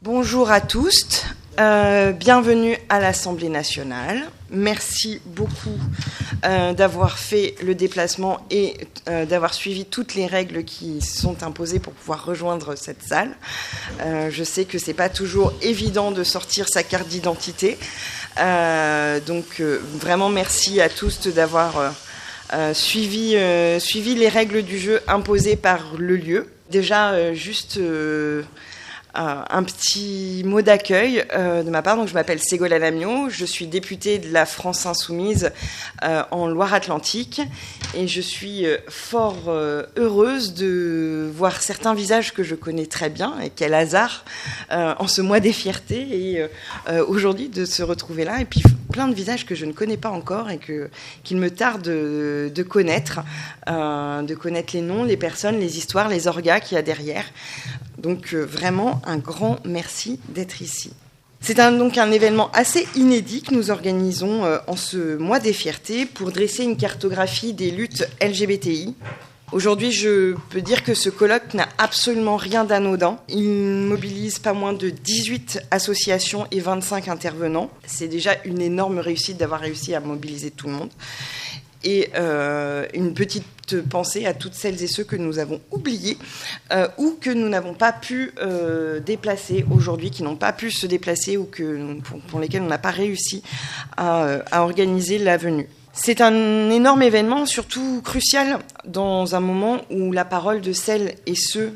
Bonjour à tous, bienvenue à l'Assemblée nationale. Merci beaucoup d'avoir fait le déplacement et d'avoir suivi toutes les règles qui sont imposées pour pouvoir rejoindre cette salle. Je sais que c'est pas toujours évident de sortir sa carte d'identité, donc vraiment merci à tous d'avoir suivi les règles du jeu imposées par le lieu. Déjà, juste un petit mot d'accueil de ma part. Donc, je m'appelle Ségolène Amiot, je suis députée de la France Insoumise en Loire-Atlantique et je suis fort heureuse de voir certains visages que je connais très bien, et quel hasard en ce mois des fiertés et aujourd'hui de se retrouver là, et puis plein de visages que je ne connais pas encore et qu'il me tarde de connaître les noms, les personnes, les histoires, les orgas qu'il y a derrière. Donc vraiment un grand merci d'être ici. C'est donc un événement assez inédit que nous organisons en ce mois des fiertés pour dresser une cartographie des luttes LGBTI. Aujourd'hui, je peux dire que ce colloque n'a absolument rien d'anodin. Il mobilise pas moins de 18 associations et 25 intervenants. C'est déjà une énorme réussite d'avoir réussi à mobiliser tout le monde. Et une petite pensée à toutes celles et ceux que nous avons oubliés ou que nous n'avons pas pu déplacer aujourd'hui, qui n'ont pas pu se déplacer ou pour lesquels on n'a pas réussi à organiser la venue. C'est un énorme événement, surtout crucial, dans un moment où la parole de celles et ceux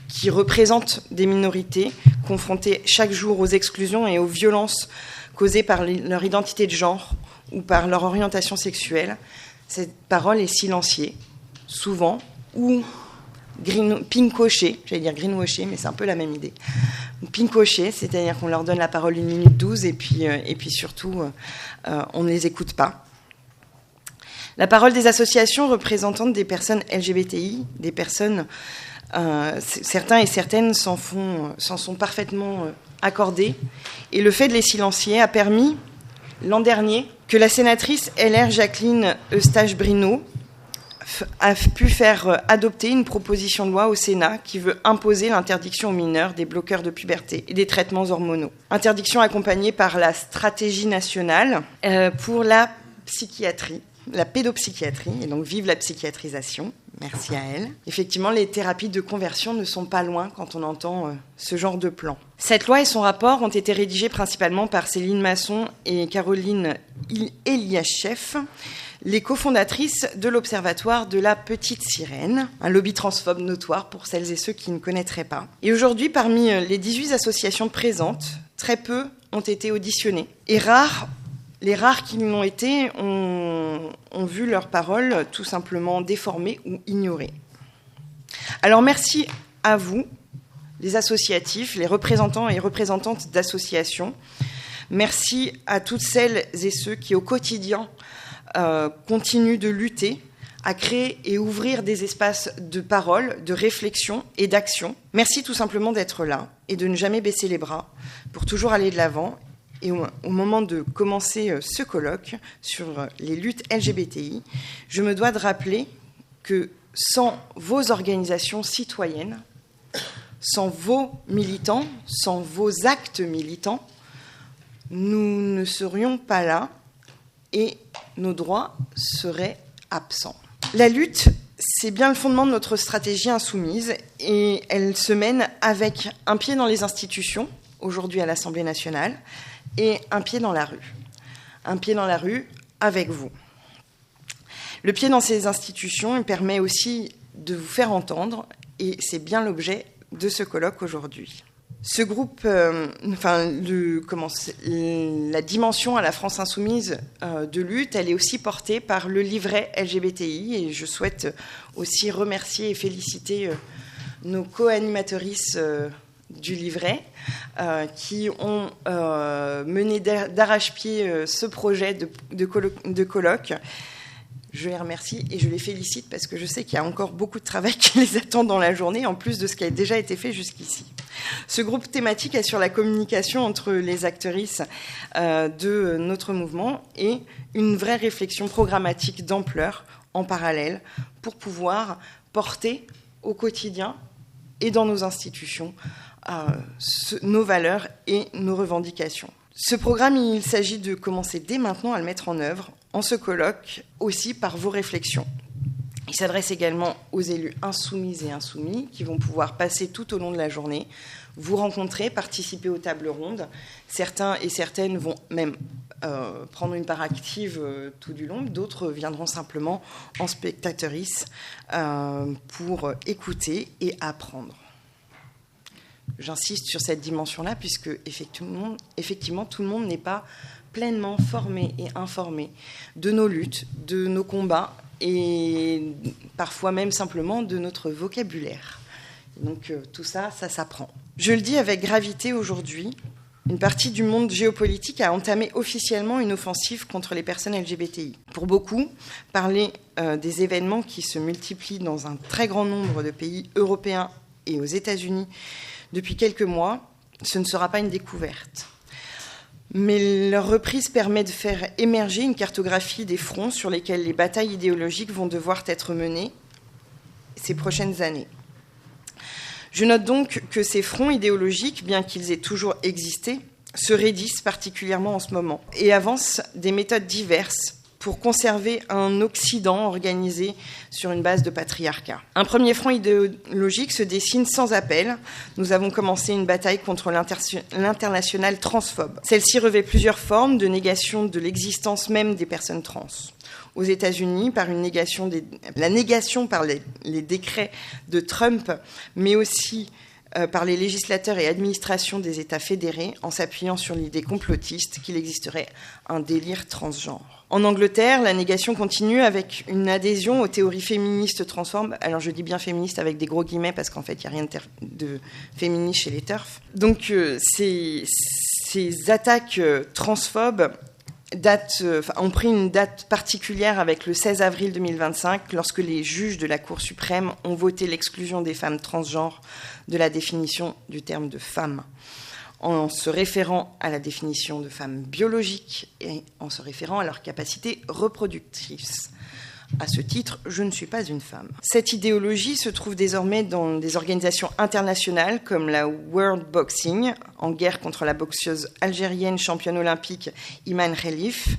qui représentent des minorités confrontées chaque jour aux exclusions et aux violences causées par leur identité de genre ou par leur orientation sexuelle, cette parole est silenciée, souvent, ou pinkochée, j'allais dire greenwashée, mais c'est un peu la même idée. Pinkochée, c'est-à-dire qu'on leur donne la parole 1 minute 12 et puis surtout, on ne les écoute pas. La parole des associations représentantes des personnes LGBTI, des personnes, certains et certaines s'en sont parfaitement accordés, et le fait de les silencier a permis, l'an dernier, que la sénatrice LR Jacqueline Eustache-Brinot a pu faire adopter une proposition de loi au Sénat qui veut imposer l'interdiction aux mineurs des bloqueurs de puberté et des traitements hormonaux. Interdiction accompagnée par la stratégie nationale pour la psychiatrie, la pédopsychiatrie, et donc vive la psychiatrisation. Merci à elle. Effectivement, les thérapies de conversion ne sont pas loin quand on entend ce genre de plan. Cette loi et son rapport ont été rédigés principalement par Céline Masson et Caroline Eliaschef, les cofondatrices de l'Observatoire de la Petite Sirène, un lobby transphobe notoire pour celles et ceux qui ne connaîtraient pas. Et aujourd'hui, parmi les 18 associations présentes, très peu ont été auditionnées. Et les rares qui l'ont été ont vu leurs paroles tout simplement déformées ou ignorées. Alors merci à vous, les associatifs, les représentants et représentantes d'associations. Merci à toutes celles et ceux qui, au quotidien, continuent de lutter à créer et ouvrir des espaces de parole, de réflexion et d'action. Merci tout simplement d'être là et de ne jamais baisser les bras pour toujours aller de l'avant. Et au moment de commencer ce colloque sur les luttes LGBTI, je me dois de rappeler que sans vos organisations citoyennes, sans vos militants, sans vos actes militants, nous ne serions pas là et nos droits seraient absents. La lutte, c'est bien le fondement de notre stratégie insoumise et elle se mène avec un pied dans les institutions, aujourd'hui à l'Assemblée nationale, et un pied dans la rue. Un pied dans la rue avec vous. Le pied dans ces institutions, il permet aussi de vous faire entendre, et c'est bien l'objet de ce colloque aujourd'hui. Ce groupe, la dimension à la France Insoumise de lutte, elle est aussi portée par le livret LGBTI, et je souhaite aussi remercier et féliciter nos co-animatrices du livret, qui ont mené d'arrache-pied ce projet de colloque. Je les remercie et je les félicite parce que je sais qu'il y a encore beaucoup de travail qui les attend dans la journée, en plus de ce qui a déjà été fait jusqu'ici. Ce groupe thématique assure la communication entre les actrices de notre mouvement et une vraie réflexion programmatique d'ampleur en parallèle pour pouvoir porter au quotidien et dans nos institutions nos valeurs et nos revendications. Ce programme, il s'agit de commencer dès maintenant à le mettre en œuvre. On se colloque aussi par vos réflexions. Il s'adresse également aux élus insoumises et insoumis qui vont pouvoir passer tout au long de la journée, vous rencontrer, participer aux tables rondes. Certains et certaines vont même prendre une part active tout du long. D'autres viendront simplement en spectatrice pour écouter et apprendre. J'insiste sur cette dimension-là puisque effectivement tout le monde n'est pas pleinement formé et informé de nos luttes, de nos combats et parfois même simplement de notre vocabulaire. Donc tout ça, ça s'apprend. Je le dis avec gravité aujourd'hui, une partie du monde géopolitique a entamé officiellement une offensive contre les personnes LGBTI. Pour beaucoup, parler des événements qui se multiplient dans un très grand nombre de pays européens et aux États-Unis depuis quelques mois, ce ne sera pas une découverte. Mais leur reprise permet de faire émerger une cartographie des fronts sur lesquels les batailles idéologiques vont devoir être menées ces prochaines années. Je note donc que ces fronts idéologiques, bien qu'ils aient toujours existé, se raidissent particulièrement en ce moment et avancent des méthodes diverses pour conserver un Occident organisé sur une base de patriarcat. Un premier front idéologique se dessine sans appel. Nous avons commencé une bataille contre l'international transphobe. Celle-ci revêt plusieurs formes de négation de l'existence même des personnes trans. Aux États-Unis, par la négation par les décrets de Trump, mais aussi par les législateurs et administrations des États fédérés, en s'appuyant sur l'idée complotiste qu'il existerait un délire transgenre. En Angleterre, la négation continue avec une adhésion aux théories féministes transphobes. Alors je dis bien féministes avec des gros guillemets parce qu'en fait il n'y a rien de féministe chez les TERF. Donc ces attaques transphobes ont pris une date particulière avec le 16 avril 2025, lorsque les juges de la Cour suprême ont voté l'exclusion des femmes transgenres de la définition du terme de femme, en se référant à la définition de femme biologique et en se référant à leur capacité reproductrice. À ce titre, je ne suis pas une femme. Cette idéologie se trouve désormais dans des organisations internationales comme la World Boxing, en guerre contre la boxeuse algérienne championne olympique Iman Khelif.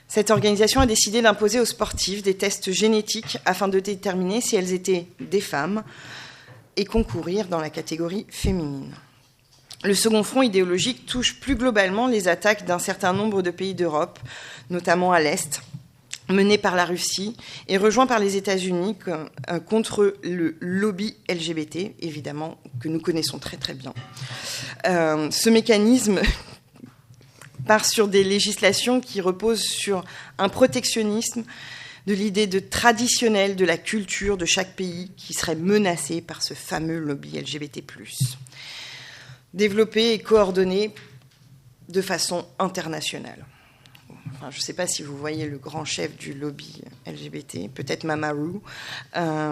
Cette organisation a décidé d'imposer aux sportifs des tests génétiques afin de déterminer si elles étaient des femmes et concourir dans la catégorie féminine. Le second front idéologique touche plus globalement les attaques d'un certain nombre de pays d'Europe, notamment à l'Est, mené par la Russie et rejoint par les États-Unis contre le lobby LGBT, évidemment, que nous connaissons très très bien. Ce mécanisme part sur des législations qui reposent sur un protectionnisme de l'idée traditionnelle de la culture de chaque pays qui serait menacée par ce fameux lobby LGBT+, développé et coordonné de façon internationale. Enfin, je ne sais pas si vous voyez le grand chef du lobby LGBT, peut-être Mamaru,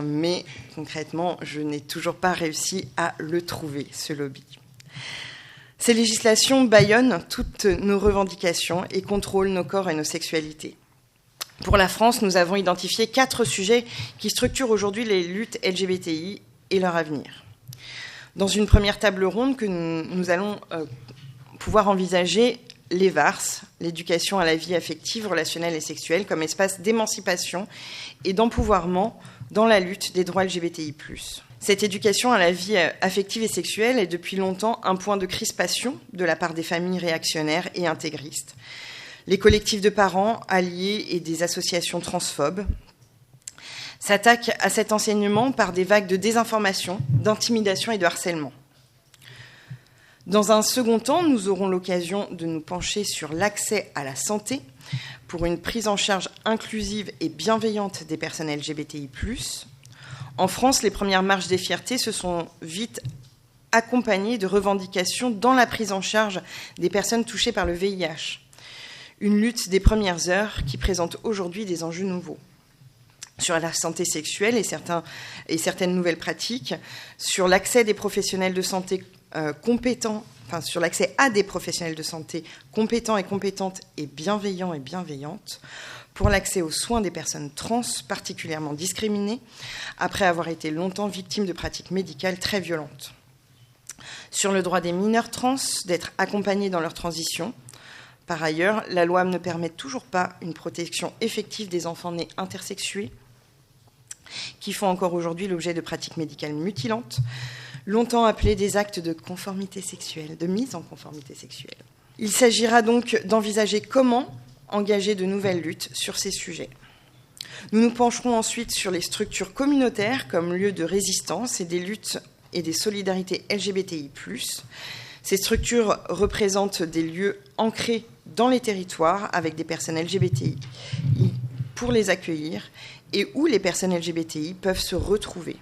mais concrètement, je n'ai toujours pas réussi à le trouver, ce lobby. Ces législations bâillonnent toutes nos revendications et contrôlent nos corps et nos sexualités. Pour la France, nous avons identifié 4 sujets qui structurent aujourd'hui les luttes LGBTI et leur avenir. Dans une première table ronde que nous allons pouvoir envisager les VARS, l'éducation à la vie affective, relationnelle et sexuelle, comme espace d'émancipation et d'empouvoirment dans la lutte des droits LGBTI+. Cette éducation à la vie affective et sexuelle est depuis longtemps un point de crispation de la part des familles réactionnaires et intégristes, les collectifs de parents, alliés et des associations transphobes s'attaquent à cet enseignement par des vagues de désinformation, d'intimidation et de harcèlement. Dans un second temps, nous aurons l'occasion de nous pencher sur l'accès à la santé pour une prise en charge inclusive et bienveillante des personnes LGBTI+. En France, les premières marches des fiertés se sont vite accompagnées de revendications dans la prise en charge des personnes touchées par le VIH. Une lutte des premières heures qui présente aujourd'hui des enjeux nouveaux sur la santé sexuelle et certaines nouvelles pratiques, sur l'accès des professionnels de santé compétents, sur l'accès à des professionnels de santé compétents et compétentes et bienveillants et bienveillantes, pour l'accès aux soins des personnes trans particulièrement discriminées, après avoir été longtemps victimes de pratiques médicales très violentes. sur le droit des mineurs trans d'être accompagnés dans leur transition. Par ailleurs, la loi ne permet toujours pas une protection effective des enfants nés intersexués, qui font encore aujourd'hui l'objet de pratiques médicales mutilantes, longtemps appelées des actes de conformité sexuelle, de mise en conformité sexuelle. Il s'agira donc d'envisager comment engager de nouvelles luttes sur ces sujets. Nous nous pencherons ensuite sur les structures communautaires comme lieu de résistance et des luttes et des solidarités LGBTI+. Ces structures représentent des lieux ancrés dans les territoires avec des personnes LGBTI pour les accueillir et où les personnes LGBTI peuvent se retrouver.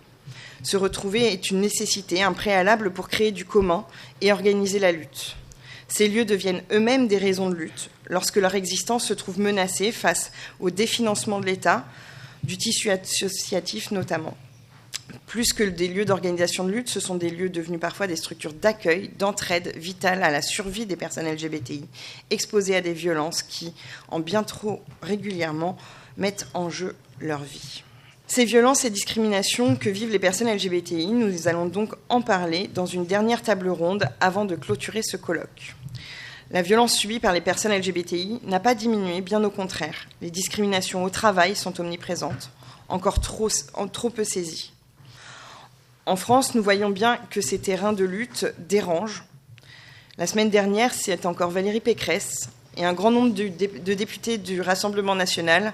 Se retrouver est une nécessité, un préalable pour créer du commun et organiser la lutte. Ces lieux deviennent eux-mêmes des raisons de lutte lorsque leur existence se trouve menacée face au définancement de l'État, du tissu associatif notamment. Plus que des lieux d'organisation de lutte, ce sont des lieux devenus parfois des structures d'accueil, d'entraide vitale à la survie des personnes LGBTI, exposées à des violences qui, en bien trop régulièrement, mettent en jeu leur vie. Ces violences et discriminations que vivent les personnes LGBTI, nous allons donc en parler dans une dernière table ronde avant de clôturer ce colloque. La violence subie par les personnes LGBTI n'a pas diminué, bien au contraire. Les discriminations au travail sont omniprésentes, encore trop peu saisies. En France, nous voyons bien que ces terrains de lutte dérangent. La semaine dernière, c'est encore Valérie Pécresse et un grand nombre de députés du Rassemblement national,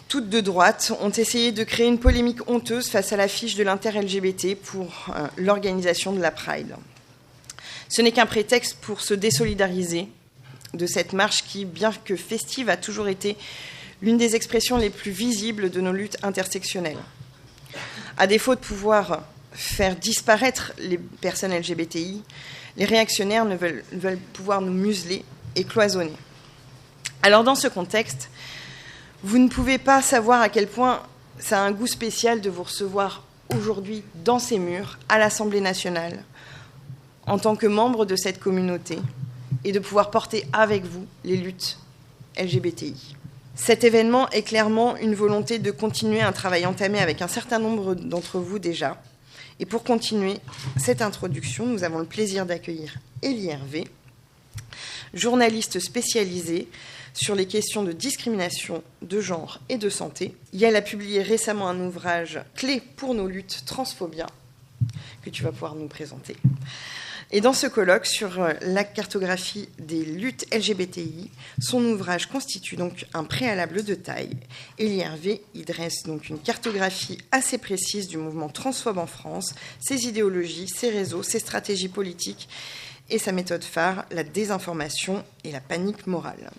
toutes de droite, ont essayé de créer une polémique honteuse face à l'affiche de l'inter-LGBT pour l'organisation de la Pride. Ce n'est qu'un prétexte pour se désolidariser de cette marche qui, bien que festive, a toujours été l'une des expressions les plus visibles de nos luttes intersectionnelles. À défaut de pouvoir faire disparaître les personnes LGBTI, les réactionnaires veulent pouvoir nous museler et cloisonner. Alors dans ce contexte, vous ne pouvez pas savoir à quel point ça a un goût spécial de vous recevoir aujourd'hui dans ces murs, à l'Assemblée nationale, en tant que membre de cette communauté, et de pouvoir porter avec vous les luttes LGBTI. Cet événement est clairement une volonté de continuer un travail entamé avec un certain nombre d'entre vous déjà. Et pour continuer cette introduction, nous avons le plaisir d'accueillir Élie Hervé, journaliste spécialisée sur les questions de discrimination, de genre et de santé. Elle a publié récemment un ouvrage clé pour nos luttes transphobia, que tu vas pouvoir nous présenter. Et dans ce colloque sur la cartographie des luttes LGBTI, son ouvrage constitue donc un préalable de taille. Élie Hervé y dresse donc une cartographie assez précise du mouvement transphobe en France, ses idéologies, ses réseaux, ses stratégies politiques et sa méthode phare, la désinformation et la panique morale.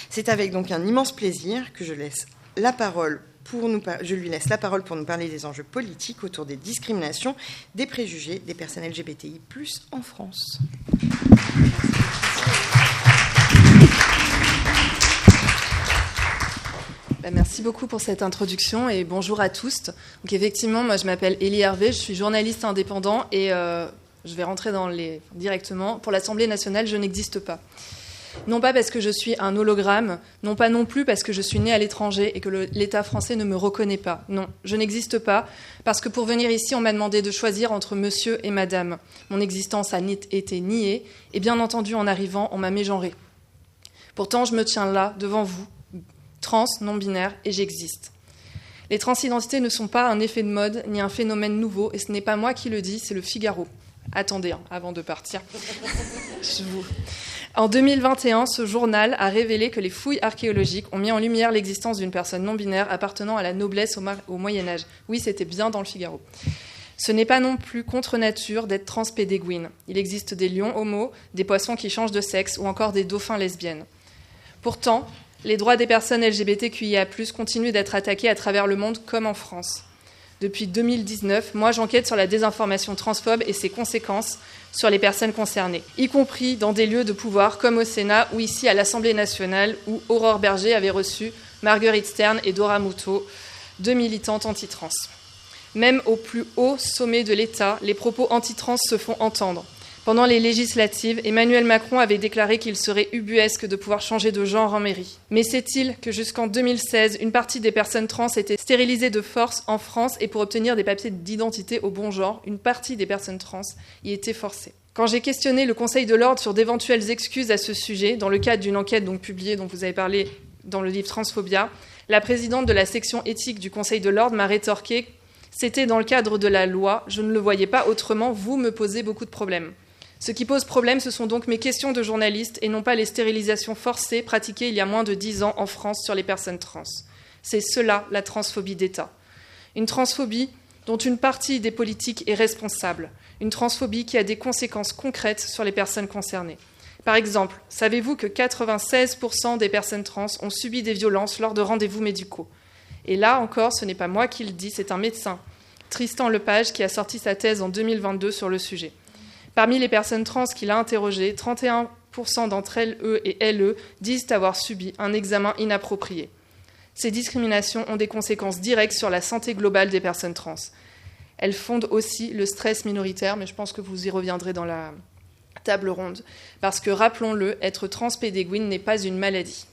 C'est avec donc un immense plaisir que je lui laisse la parole pour nous parler des enjeux politiques autour des discriminations, des préjugés des personnes LGBTI+, en France. Merci beaucoup pour cette introduction et bonjour à tous. Donc effectivement, moi je m'appelle Élie Hervé, je suis journaliste indépendant et je vais rentrer directement. Pour l'Assemblée nationale, je n'existe pas. Non pas parce que je suis un hologramme, non pas non plus parce que je suis née à l'étranger et que l'État français ne me reconnaît pas. Non, je n'existe pas parce que pour venir ici, on m'a demandé de choisir entre monsieur et madame. Mon existence a été niée et bien entendu, en arrivant, on m'a mégenrée. Pourtant, je me tiens là, devant vous, trans, non-binaire, et j'existe. Les transidentités ne sont pas un effet de mode ni un phénomène nouveau et ce n'est pas moi qui le dis, c'est le Figaro. Attendez, avant de partir. En 2021, ce journal a révélé que les fouilles archéologiques ont mis en lumière l'existence d'une personne non-binaire appartenant à la noblesse au Moyen-Âge. Oui, c'était bien dans le Figaro. Ce n'est pas non plus contre nature d'être transpédéguine. Il existe des lions homos, des poissons qui changent de sexe ou encore des dauphins lesbiennes. Pourtant, les droits des personnes LGBTQIA+, continuent d'être attaqués à travers le monde comme en France. Depuis 2019, moi j'enquête sur la désinformation transphobe et ses conséquences sur les personnes concernées, y compris dans des lieux de pouvoir comme au Sénat ou ici à l'Assemblée nationale où Aurore Berger avait reçu Marguerite Stern et Dora Muto, deux militantes anti-trans. Même au plus haut sommet de l'État, les propos anti-trans se font entendre. Pendant les législatives, Emmanuel Macron avait déclaré qu'il serait ubuesque de pouvoir changer de genre en mairie. Mais sait-il que jusqu'en 2016, une partie des personnes trans étaient stérilisées de force en France et pour obtenir des papiers d'identité au bon genre, une partie des personnes trans y était forcée. Quand j'ai questionné le Conseil de l'Ordre sur d'éventuelles excuses à ce sujet, dans le cadre d'une enquête publiée dont vous avez parlé dans le livre Transphobia, la présidente de la section éthique du Conseil de l'Ordre m'a rétorqué « C'était dans le cadre de la loi, je ne le voyais pas autrement, vous me posez beaucoup de problèmes ». Ce qui pose problème, ce sont donc mes questions de journaliste et non pas les stérilisations forcées pratiquées il y a moins de 10 ans en France sur les personnes trans. C'est cela, la transphobie d'État. Une transphobie dont une partie des politiques est responsable. Une transphobie qui a des conséquences concrètes sur les personnes concernées. Par exemple, savez-vous que 96% des personnes trans ont subi des violences lors de rendez-vous médicaux ? Et là encore, ce n'est pas moi qui le dis, c'est un médecin, Tristan Lepage, qui a sorti sa thèse en 2022 sur le sujet. Parmi les personnes trans qu'il a interrogées, 31% d'entre elles, eux et elles, disent avoir subi un examen inapproprié. Ces discriminations ont des conséquences directes sur la santé globale des personnes trans. Elles fondent aussi le stress minoritaire, mais je pense que vous y reviendrez dans la table ronde, parce que, rappelons-le, être transpédéguine n'est pas une maladie.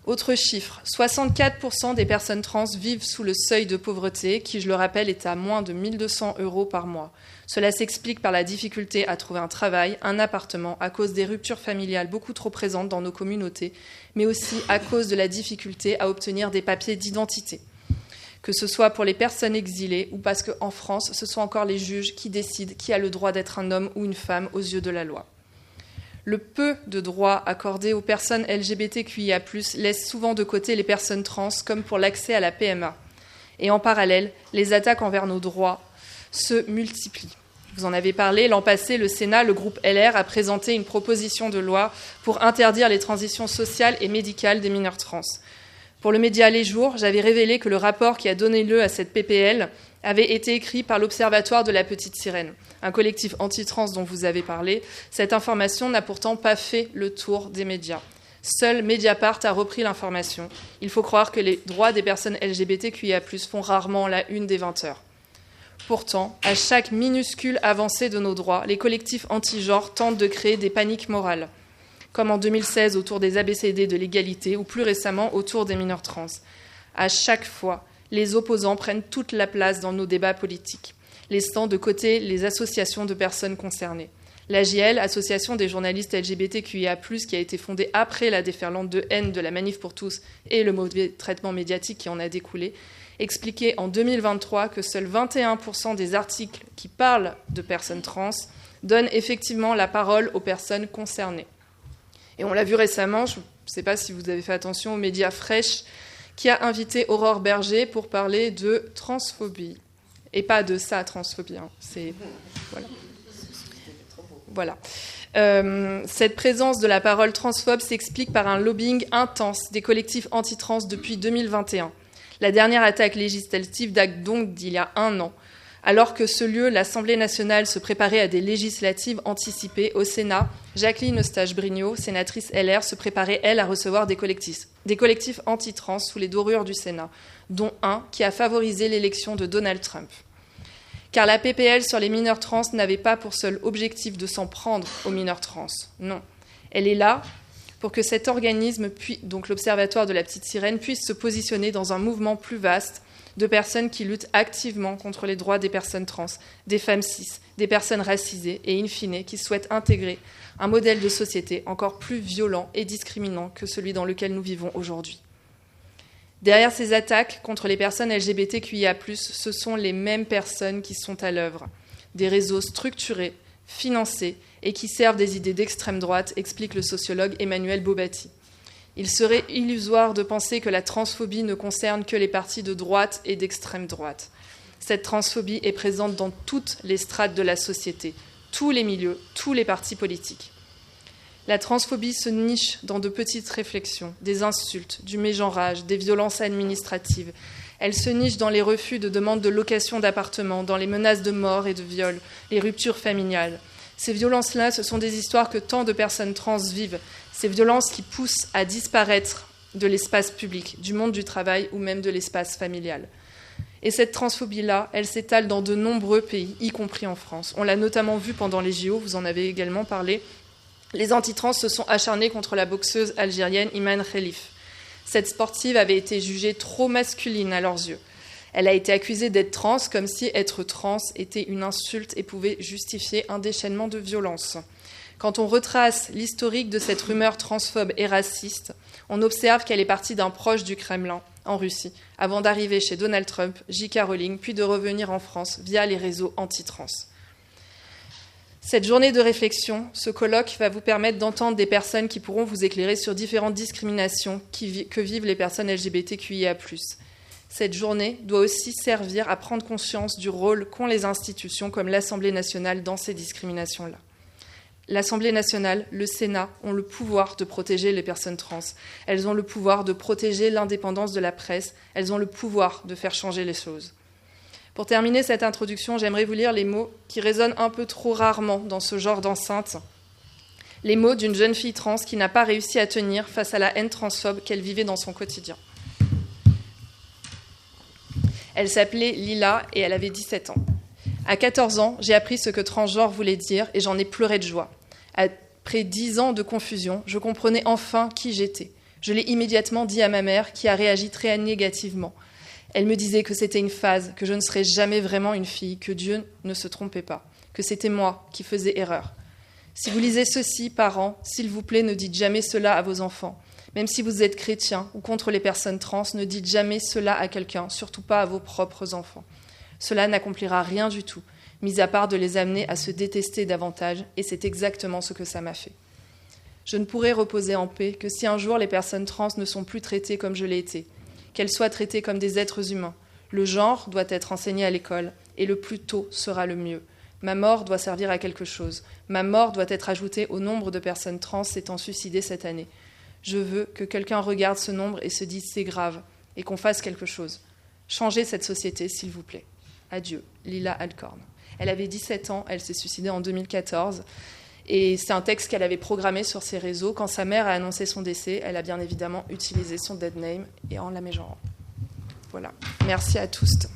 Autre chiffre, 64% des personnes trans vivent sous le seuil de pauvreté, qui, je le rappelle, est à moins de 1 200 € par mois. Cela s'explique par la difficulté à trouver un travail, un appartement, à cause des ruptures familiales beaucoup trop présentes dans nos communautés, mais aussi à cause de la difficulté à obtenir des papiers d'identité. Que ce soit pour les personnes exilées ou parce qu'en France, ce sont encore les juges qui décident qui a le droit d'être un homme ou une femme aux yeux de la loi. Le peu de droits accordés aux personnes LGBTQIA+, laisse souvent de côté les personnes trans, comme pour l'accès à la PMA. Et en parallèle, les attaques envers nos droits se multiplient. Vous en avez parlé, l'an passé, le Sénat, le groupe LR, a présenté une proposition de loi pour interdire les transitions sociales et médicales des mineurs trans. Pour le média Les Jours, j'avais révélé que le rapport qui a donné lieu à cette PPL avait été écrit par l'Observatoire de la Petite Sirène, un collectif anti-trans dont vous avez parlé. Cette information n'a pourtant pas fait le tour des médias. Seul Mediapart a repris l'information. Il faut croire que les droits des personnes LGBTQIA+, font rarement la une des 20 heures. Pourtant, à chaque minuscule avancée de nos droits, les collectifs anti-genre tentent de créer des paniques morales, comme en 2016 autour des ABCD de l'égalité ou plus récemment autour des mineurs trans. À chaque fois, les opposants prennent toute la place dans nos débats politiques, laissant de côté les associations de personnes concernées. L'AJL, Association des journalistes LGBTQIA+, qui a été fondée après la déferlante de haine de la Manif pour tous et le mauvais traitement médiatique qui en a découlé, expliquait en 2023 que seuls 21% des articles qui parlent de personnes trans donnent effectivement la parole aux personnes concernées. Et on l'a vu récemment, je ne sais pas si vous avez fait attention aux médias Fresh, qui a invité Aurore Berger pour parler de transphobie. Et pas de sa transphobie. C'est... Voilà. Cette présence de la parole transphobe s'explique par un lobbying intense des collectifs anti-trans depuis 2021. La dernière attaque législative date donc d'il y a 1 an. Alors que ce lieu, l'Assemblée nationale, se préparait à des législatives anticipées au Sénat, Jacqueline Eustache-Brinio, sénatrice LR, se préparait, elle, à recevoir des collectifs anti-trans sous les dorures du Sénat, dont un qui a favorisé l'élection de Donald Trump. Car la PPL sur les mineurs trans n'avait pas pour seul objectif de s'en prendre aux mineurs trans. Non. Elle est là pour que cet organisme, donc l'Observatoire de la Petite Sirène, puisse se positionner dans un mouvement plus vaste de personnes qui luttent activement contre les droits des personnes trans, des femmes cis, des personnes racisées et, in fine, qui souhaitent intégrer un modèle de société encore plus violent et discriminant que celui dans lequel nous vivons aujourd'hui. Derrière ces attaques contre les personnes LGBTQIA+, ce sont les mêmes personnes qui sont à l'œuvre. Des réseaux structurés, financés et qui servent des idées d'extrême droite, explique le sociologue Emmanuel Bobati. Il serait illusoire de penser que la transphobie ne concerne que les partis de droite et d'extrême droite. Cette transphobie est présente dans toutes les strates de la société, tous les milieux, tous les partis politiques. La transphobie se niche dans de petites réflexions, des insultes, du mégenrage, des violences administratives. Elle se niche dans les refus de demande de location d'appartements, dans les menaces de mort et de viol, les ruptures familiales. Ces violences-là, ce sont des histoires que tant de personnes trans vivent, ces violences qui poussent à disparaître de l'espace public, du monde du travail ou même de l'espace familial. Et cette transphobie-là, elle s'étale dans de nombreux pays, y compris en France. On l'a notamment vu pendant les JO, vous en avez également parlé. Les antitrans se sont acharnés contre la boxeuse algérienne Iman Khelif. Cette sportive avait été jugée trop masculine à leurs yeux. Elle a été accusée d'être trans, comme si être trans était une insulte et pouvait justifier un déchaînement de violence. Quand on retrace l'historique de cette rumeur transphobe et raciste, on observe qu'elle est partie d'un proche du Kremlin, en Russie, avant d'arriver chez Donald Trump, J.K. Rowling, puis de revenir en France via les réseaux anti-trans. Cette journée de réflexion, ce colloque va vous permettre d'entendre des personnes qui pourront vous éclairer sur différentes discriminations que vivent les personnes LGBTQIA+. Cette journée doit aussi servir à prendre conscience du rôle qu'ont les institutions comme l'Assemblée nationale dans ces discriminations-là. L'Assemblée nationale, le Sénat, ont le pouvoir de protéger les personnes trans. Elles ont le pouvoir de protéger l'indépendance de la presse. Elles ont le pouvoir de faire changer les choses. Pour terminer cette introduction, j'aimerais vous lire les mots qui résonnent un peu trop rarement dans ce genre d'enceinte. Les mots d'une jeune fille trans qui n'a pas réussi à tenir face à la haine transphobe qu'elle vivait dans son quotidien. Elle s'appelait Lila et elle avait 17 ans. À 14 ans, j'ai appris ce que transgenre voulait dire et j'en ai pleuré de joie. Après 10 ans de confusion, je comprenais enfin qui j'étais. Je l'ai immédiatement dit à ma mère qui a réagi très négativement. Elle me disait que c'était une phase, que je ne serais jamais vraiment une fille, que Dieu ne se trompait pas, que c'était moi qui faisais erreur. Si vous lisez ceci, parents, s'il vous plaît, ne dites jamais cela à vos enfants. Même si vous êtes chrétien ou contre les personnes trans, ne dites jamais cela à quelqu'un, surtout pas à vos propres enfants. Cela n'accomplira rien du tout, mis à part de les amener à se détester davantage, et c'est exactement ce que ça m'a fait. Je ne pourrai reposer en paix que si un jour les personnes trans ne sont plus traitées comme je l'ai été, qu'elles soient traitées comme des êtres humains. Le genre doit être enseigné à l'école, et le plus tôt sera le mieux. Ma mort doit servir à quelque chose. Ma mort doit être ajoutée au nombre de personnes trans s'étant suicidées cette année. Je veux que quelqu'un regarde ce nombre et se dise « c'est grave » et qu'on fasse quelque chose. Changez cette société, s'il vous plaît. Adieu, Lila Alcorn. Elle avait 17 ans, elle s'est suicidée en 2014. Et c'est un texte qu'elle avait programmé sur ses réseaux. Quand sa mère a annoncé son décès, elle a bien évidemment utilisé son dead name et en la mégenrant. Voilà. Merci à tous.